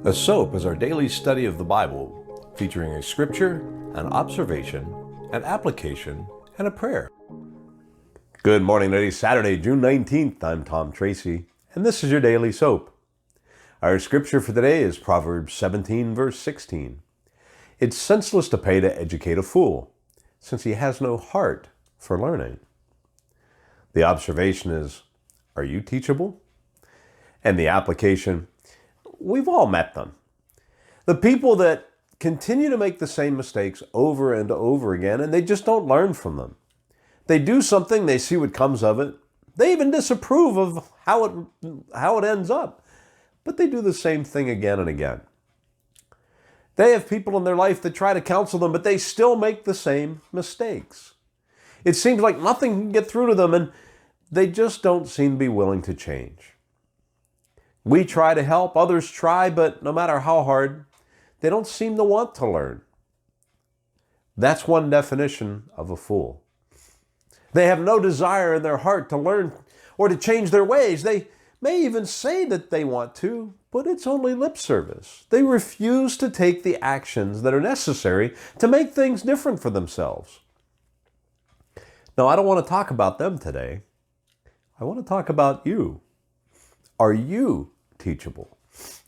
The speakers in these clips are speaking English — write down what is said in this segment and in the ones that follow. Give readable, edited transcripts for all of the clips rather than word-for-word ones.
S.O.A.P is our daily study of the Bible, featuring a scripture, an observation, an application, and a prayer. Good morning, ladies. Saturday, June 19th. I'm Tom Tracy, and this is your daily S.O.A.P. Our scripture for today is Proverbs 17, verse 16. It's senseless to pay to educate a fool, since he has no heart for learning. The observation is, are you teachable? And the application, we've all met them. The people that continue to make the same mistakes over and over again, and they just don't learn from them. They do something, they see what comes of it. They even disapprove of how it ends up. But they do the same thing again and again. They have people in their life that try to counsel them, but they still make the same mistakes. It seems like nothing can get through to them, and they just don't seem to be willing to change. We try to help, others try, but no matter how hard, they don't seem to want to learn. That's one definition of a fool. They have no desire in their heart to learn or to change their ways. They may even say that they want to, but it's only lip service. They refuse to take the actions that are necessary to make things different for themselves. Now, I don't want to talk about them today. I want to talk about you. Are you teachable?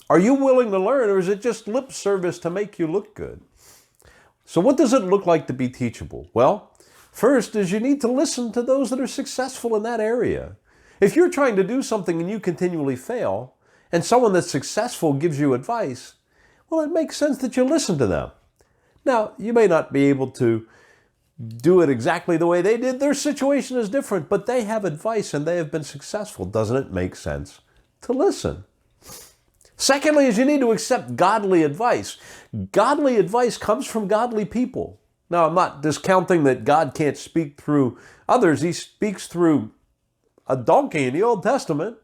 Are you willing to learn, or is it just lip service to make you look good? So what does it look like to be teachable? Well, first is you need to listen to those that are successful in that area. If you're trying to do something and you continually fail, and someone that's successful gives you advice, well, it makes sense that you listen to them. Now, you may not be able to do it exactly the way they did. Their situation is different, but they have advice and they have been successful. Doesn't it make sense to listen? Secondly, is you need to accept godly advice. Godly advice comes from godly people. Now, I'm not discounting that God can't speak through others. He speaks through a donkey in the Old Testament.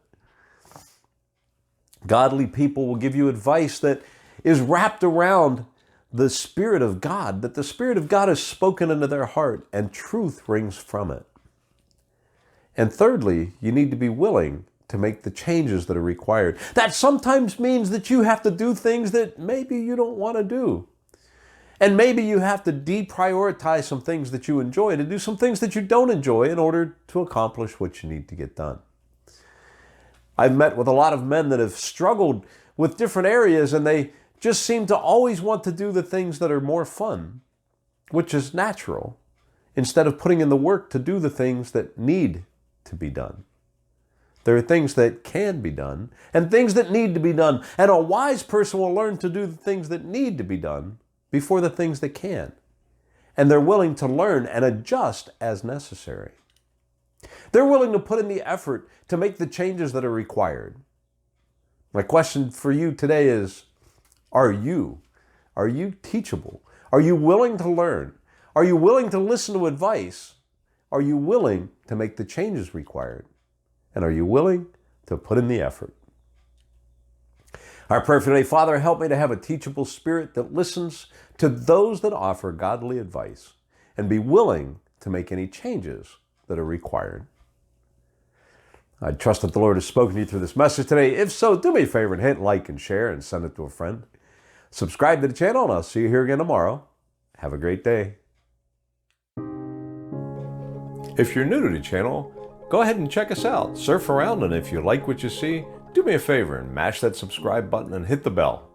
Godly people will give you advice that is wrapped around the Spirit of God, that the Spirit of God is spoken into their heart and truth rings from it. And thirdly, you need to be willing to make the changes that are required. That sometimes means that you have to do things that maybe you don't want to do. And maybe you have to deprioritize some things that you enjoy to do some things that you don't enjoy in order to accomplish what you need to get done. I've met with a lot of men that have struggled with different areas, and they just seem to always want to do the things that are more fun, which is natural, instead of putting in the work to do the things that need to be done. There are things that can be done and things that need to be done. And a wise person will learn to do the things that need to be done before the things that can. And they're willing to learn and adjust as necessary. They're willing to put in the effort to make the changes that are required. My question for you today is, are you teachable? Are you willing to learn? Are you willing to listen to advice? Are you willing to make the changes required? And are you willing to put in the effort? Our prayer for today, Father, help me to have a teachable spirit that listens to those that offer godly advice and be willing to make any changes that are required. I trust that the Lord has spoken to you through this message today. If so, do me a favor and hit like and share and send it to a friend. Subscribe to the channel, and I'll see you here again tomorrow. Have a great day. If you're new to the channel, go ahead and check us out. Surf around, and if you like what you see, do me a favor and mash that subscribe button and hit the bell.